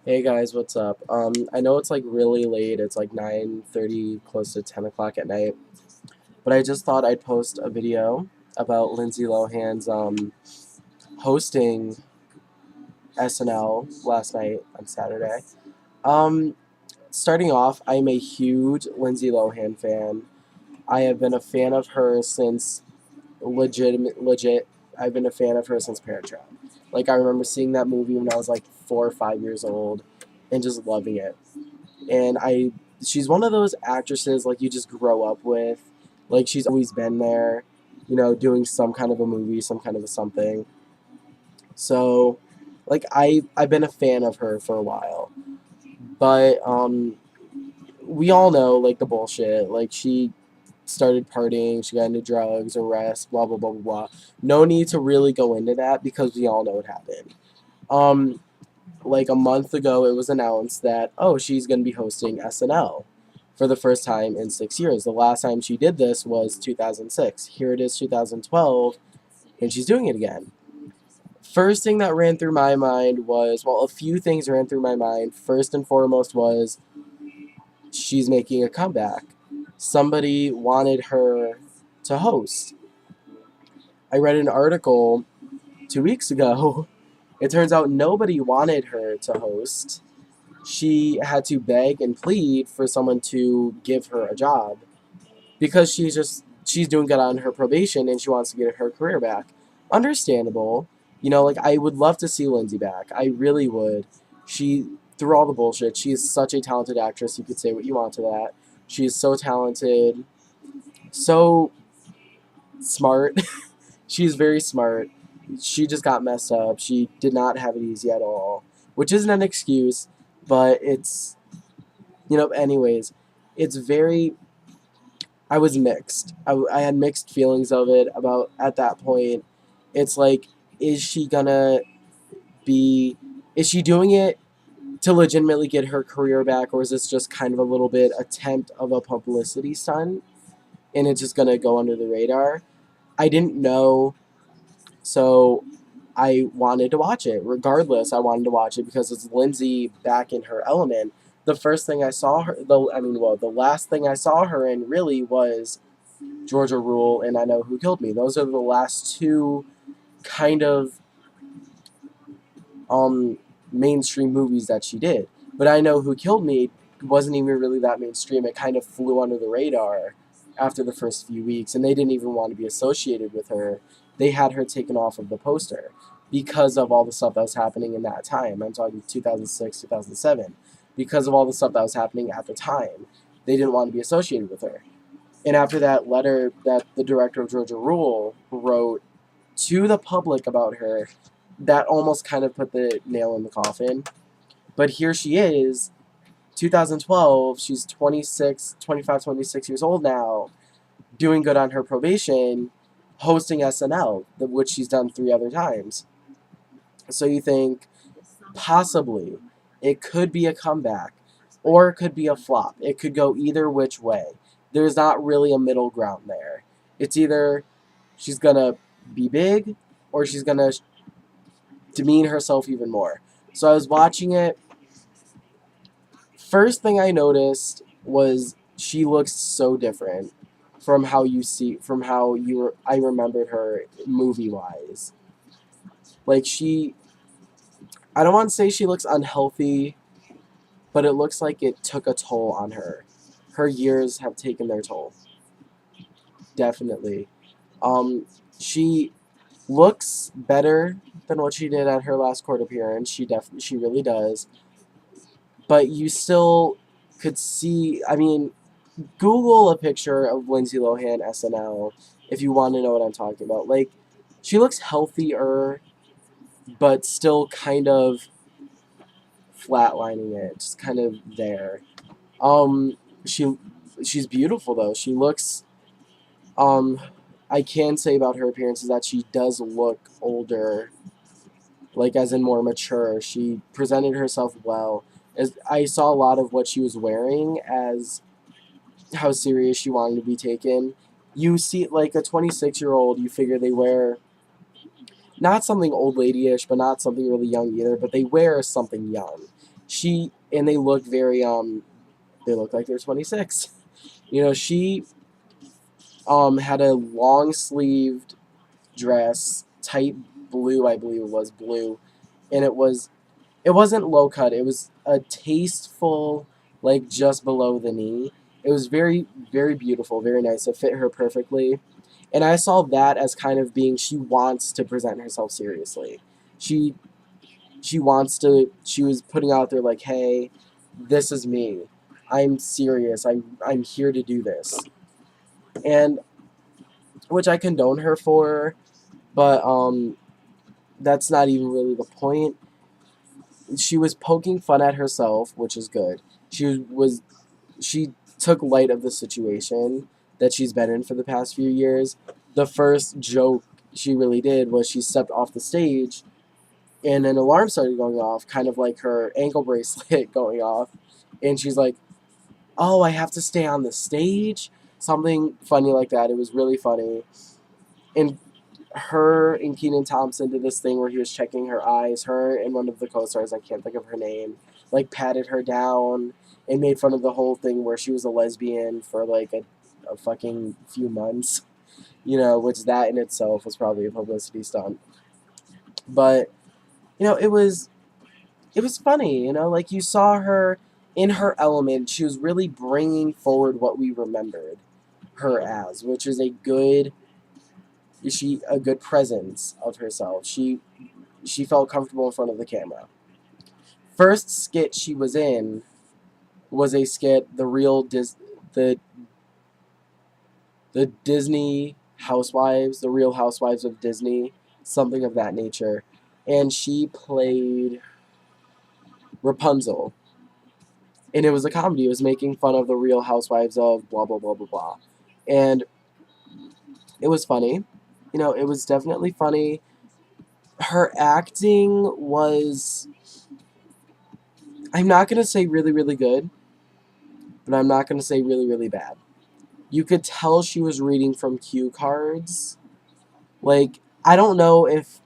Hey guys, what's up? I know it's like really late. It's like 9:30, close to 10 o'clock at night. But I just thought I'd post a video about Lindsay Lohan's hosting SNL last night on Saturday. Um, Starting off, I'm a huge Lindsay Lohan fan. I have been a fan of her since legit. I've been a fan of her since Parent Trap. Like I remember seeing that movie when I was like 4 or 5 years old, and just loving it. And she's one of those actresses like you just grow up with. Like she's always been there, doing some kind of a movie, some kind of a something. So, like I've been a fan of her for a while, but we all know like the bullshit. Like she started partying, she got into drugs, arrests, blah blah blah blah blah. No need to really go into that because we all know what happened. Um, like a month ago, it was announced that, oh, she's going to be hosting SNL for the first time in 6 years. The last time she did this was 2006. Here it is, 2012, and she's doing it again. First thing that ran through my mind was, well, a few things ran through my mind. First and foremost was she's making a comeback. Somebody wanted her to host. I read an article 2 weeks ago. It turns out nobody wanted her to host. She had to beg and plead for someone to give her a job because she's doing good on her probation and she wants to get her career back. Understandable. Like I would love to see Lindsay back. I really would. She through all the bullshit, she is such a talented actress. You could say what you want to that. She is so talented, so smart. She's very smart. She just got messed up. She did not have it easy at all, which isn't an excuse, but anyways, it's very. I was mixed. I had mixed feelings of it about at that point. It's like, is she gonna be. Is she doing it to legitimately get her career back, or is this just kind of a little bit attempt of a publicity stunt and it's just gonna go under the radar? I didn't know. So I wanted to watch it. Regardless, I wanted to watch it because it's Lindsay back in her element. The first thing I saw her, the last thing I saw her in really was Georgia Rule and I Know Who Killed Me. Those are the last two kind of mainstream movies that she did. But I Know Who Killed Me wasn't even really that mainstream. It kind of flew under the radar after the first few weeks, and they didn't even want to be associated with her. They had her taken off of the poster because of all the stuff that was happening in that time. I'm talking 2006, 2007. Because of all the stuff that was happening at the time, they didn't want to be associated with her. And after that letter that the director of Georgia Rule wrote to the public about her, that almost kind of put the nail in the coffin. But here she is, 2012, she's 26, 25, 26 years old now, doing good on her probation, hosting SNL, which she's done 3 other times. So you think, possibly, it could be a comeback, or it could be a flop. It could go either which way. There's not really a middle ground there. It's either she's going to be big, or she's going to demean herself even more. So I was watching it. First thing I noticed was she looks so different from how I remembered her movie wise. Like I don't want to say she looks unhealthy, but it looks like it took a toll on her. Her years have taken their toll. Definitely. She looks better than what she did at her last court appearance. She really does. But you still could see. I mean, Google a picture of Lindsay Lohan SNL if you want to know what I'm talking about. Like, she looks healthier, but still kind of flatlining it, just kind of there. Um, she she's beautiful though. She looks. Um, I can say about her appearance is that she does look older, like as in more mature. She presented herself well. As I saw a lot of what she was wearing as how serious she wanted to be taken. You see, like a 26-year-old, you figure they wear not something old lady-ish, but not something really young either, but they wear something young. And they look very they look like they're 26. You know, she had a long sleeved dress, tight blue, I believe it was blue, and it wasn't low cut. It was a tasteful, like just below the knee. It was very, very beautiful, very nice. It fit her perfectly. And I saw that as kind of being she wants to present herself seriously. She she was putting out there like, hey, this is me. I'm serious. I'm here to do this. And which I condone her for, but that's not even really the point. She was poking fun at herself, which is good. She took light of the situation that she's been in for the past few years. The first joke she really did was she stepped off the stage and an alarm started going off, kind of like her ankle bracelet going off, and she's like, "Oh, I have to stay on the stage." Something funny like that. It was really funny. And her and Kenan Thompson did this thing where he was checking her eyes. Her and one of the co-stars, I can't think of her name, like patted her down and made fun of the whole thing where she was a lesbian for like a fucking few months, you know, which that in itself was probably a publicity stunt. But you know, it was funny, you know, like you saw her in her element. She was really bringing forward what we remembered her as, which is a good presence of herself. She felt comfortable in front of the camera. First skit she was in was a skit, the the Disney Housewives, the Real Housewives of Disney, something of that nature, and she played Rapunzel, and it was a comedy. It was making fun of the Real Housewives of blah blah blah blah blah, and it was funny. You know, it was definitely funny. Her acting was, I'm not gonna say really really good, but I'm not gonna say really really bad. You could tell she was reading from cue cards. Like, I don't know if,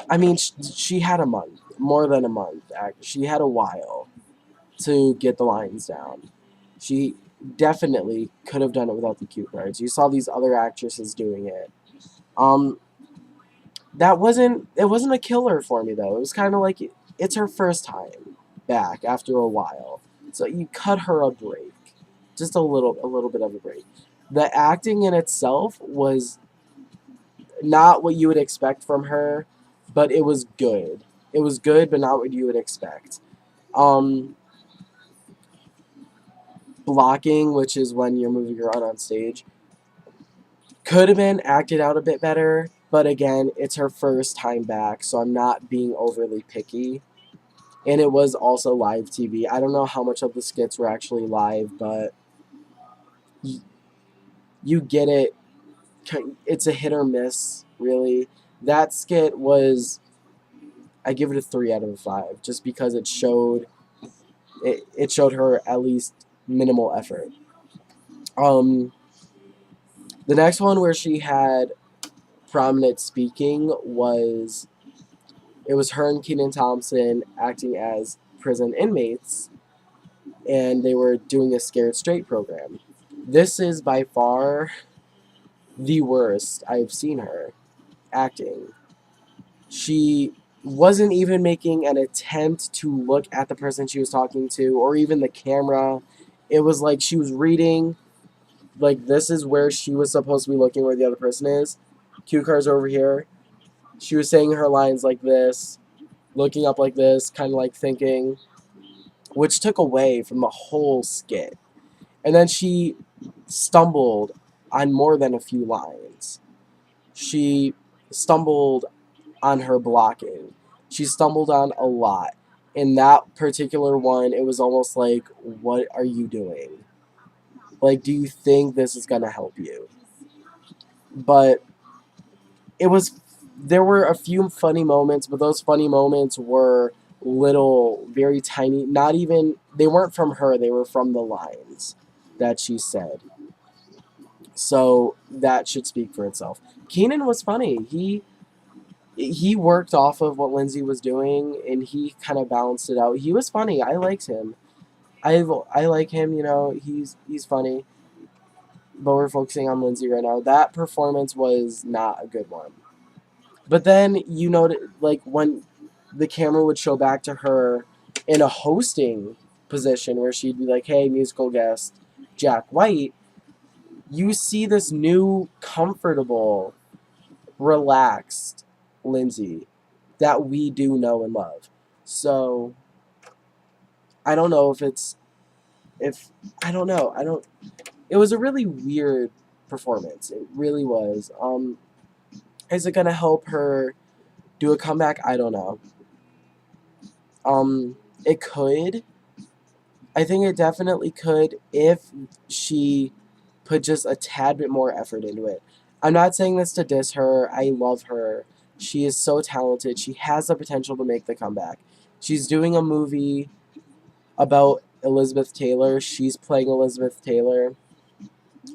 I mean, she had a month, more than a month. She had a while to get the lines down. She definitely could have done it without the cue cards. You saw these other actresses doing it. Um, it wasn't a killer for me though. It was kind of like it's her first time back after a while, so you cut her a break, just a little bit of a break. The acting in itself was not what you would expect from her, but it was good. It was good, but not what you would expect. Um, Blocking, which is when you're moving around on stage, could have been acted out a bit better, but again, it's her first time back, so I'm not being overly picky. And it was also live TV. I don't know how much of the skits were actually live, but you get it. It's a hit or miss, really. That skit was, I give it a 3 out of a 5, just because it showed her at least minimal effort. Um, the next one where she had prominent speaking was, it was her and Kenan Thompson acting as prison inmates, and they were doing a Scared Straight program. This is by far the worst I've seen her acting. She wasn't even making an attempt to look at the person she was talking to or even the camera. It was like she was reading, like this is where she was supposed to be looking, where the other person is. Cue cards are over here. She was saying her lines like this, looking up like this, kind of like thinking, which took away from the whole skit. And then she stumbled on more than a few lines. She stumbled on her blocking. She stumbled on a lot. In that particular one, it was almost like, what are you doing? Like, do you think this is going to help you? But it was, there were a few funny moments, but those funny moments were little, very tiny, not even, they weren't from her, they were from the lines that she said. So that should speak for itself. Kenan was funny. he worked off of what Lindsay was doing, and he kind of balanced it out. He was funny. I liked him. I like him. You know, he's funny. But we're focusing on Lindsay right now. That performance was not a good one. But then you know, like when the camera would show back to her in a hosting position where she'd be like, "Hey, musical guest Jack White," you see this new, comfortable, relaxed Lindsay that we do know and love. So I don't know if I don't know. I don't. It was a really weird performance. It really was. Is it gonna help her do a comeback? I don't know. It could. I think it definitely could if she put just a tad bit more effort into it. I'm not saying this to diss her. I love her. She is so talented. She has the potential to make the comeback. She's doing a movie about Elizabeth Taylor. She's playing Elizabeth Taylor.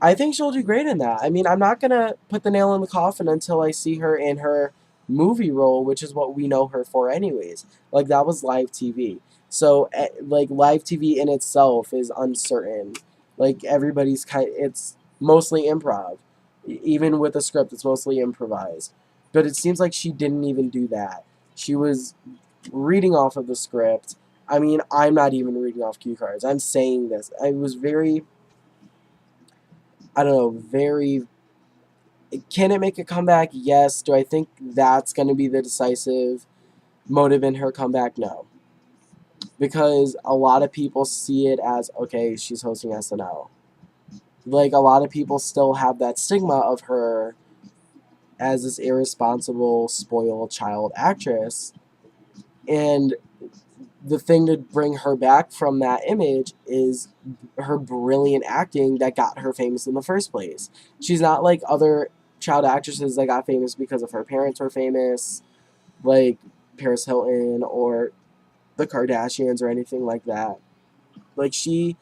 I think she'll do great in that. I mean, I'm not going to put the nail in the coffin until I see her in her movie role, which is what we know her for anyways. Like, that was live TV. So, like, live TV in itself is uncertain. Like, it's mostly improv. Even with a script, it's mostly improvised. But it seems like she didn't even do that. She was reading off of the script. I mean, I'm not even reading off cue cards. I'm saying this. I was very, I don't know, very. Can it make a comeback? Yes. Do I think that's going to be the decisive motive in her comeback? No. Because a lot of people see it as, okay, she's hosting SNL. Like, a lot of people still have that stigma of her as this irresponsible, spoiled child actress. And the thing to bring her back from that image is her brilliant acting that got her famous in the first place. She's not like other child actresses that got famous because of her parents were famous, like Paris Hilton or the Kardashians or anything like that. Like she's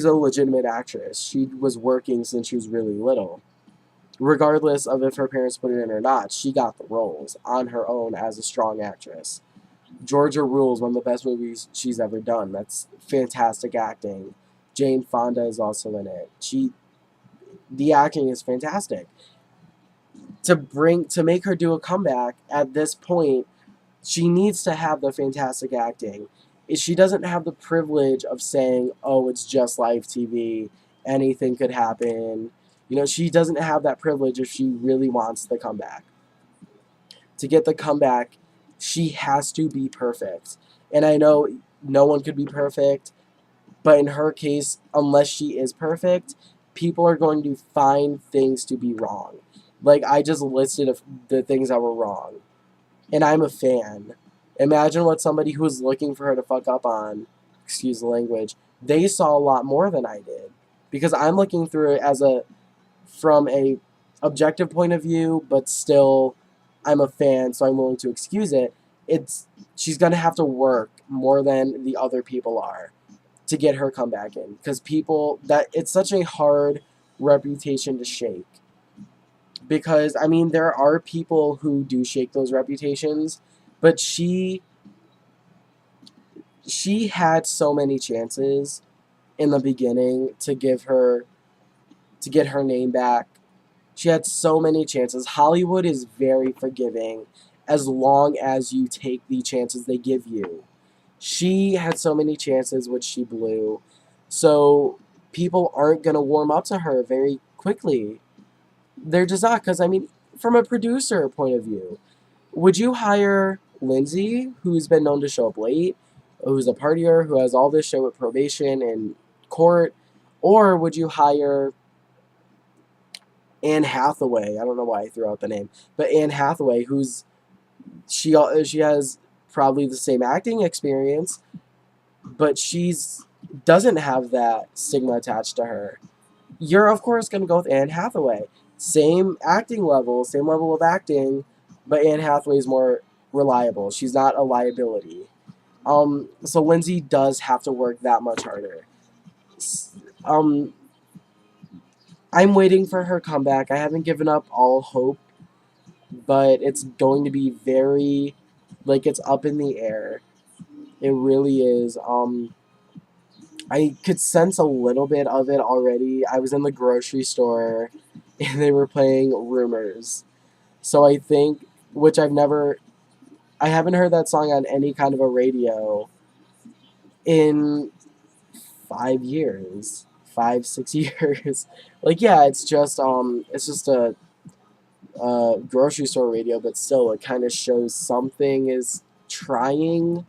a legitimate actress. She was working since she was really little. Regardless of if her parents put it in or not, she got the roles on her own as a strong actress. Georgia Rules, one of the best movies she's ever done. That's fantastic acting. Jane Fonda is also in it. The acting is fantastic. To make her do a comeback at this point, she needs to have the fantastic acting. She doesn't have the privilege of saying, "Oh, it's just live TV. Anything could happen." You know, she doesn't have that privilege if she really wants the comeback. To get the comeback, she has to be perfect. And I know no one could be perfect, but in her case, unless she is perfect, people are going to find things to be wrong. Like, I just listed the things that were wrong. And I'm a fan. Imagine what somebody who was looking for her to fuck up on, excuse the language, they saw a lot more than I did. Because I'm looking through it from a objective point of view, but still I'm a fan, so I'm willing to excuse it. She's gonna have to work more than the other people are to get her comeback in, because it's such a hard reputation to shake. Because I mean, there are people who do shake those reputations, but she had so many chances in the beginning to get her name back. She had so many chances. Hollywood is very forgiving as long as you take the chances they give you. She had so many chances, which she blew. So people aren't going to warm up to her very quickly. They're just not. Because, I mean, from a producer point of view, would you hire Lindsay, who's been known to show up late, who's a partier, who has all this shit with probation and court? Or would you hire Anne Hathaway? I don't know why I threw out the name, but Anne Hathaway, she has probably the same acting experience, but she's doesn't have that stigma attached to her. You're of course going to go with Anne Hathaway. Same acting level, same level of acting, but Anne Hathaway is more reliable. She's not a liability. So Lindsay does have to work that much harder. Um, I'm waiting for her comeback. I haven't given up all hope, but it's going to be very, like, it's up in the air. It really is. I could sense a little bit of it already. I was in the grocery store and they were playing Rumors. So I think, which I haven't heard that song on any kind of a radio in 5 years, 5, 6 years. Like, yeah, it's just a grocery store radio, but still, it kind of shows something is trying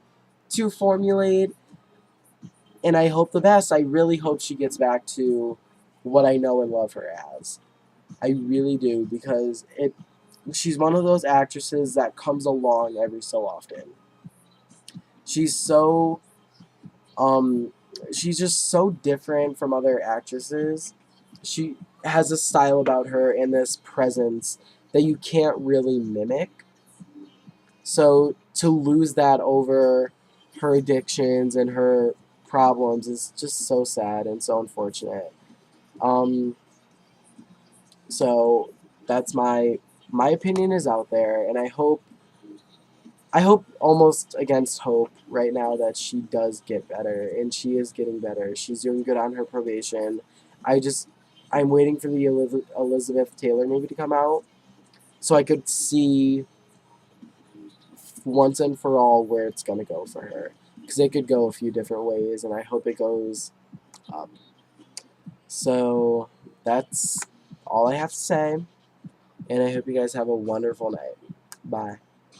to formulate, and I hope the best. I really hope she gets back to what I know and love her as. I really do, because she's one of those actresses that comes along every so often. She's so um she's just so different from other actresses. She has a style about her and this presence that you can't really mimic. So to lose that over her addictions and her problems is just so sad and so unfortunate. Um, so that's my opinion is out there, and I hope almost against hope right now that she does get better, and she is getting better. She's doing good on her probation. I just I'm waiting for the Elizabeth Taylor movie to come out so I could see once and for all where it's gonna go for her, because it could go a few different ways, and I hope it goes up. So that's all I have to say, and I hope you guys have a wonderful night. Bye.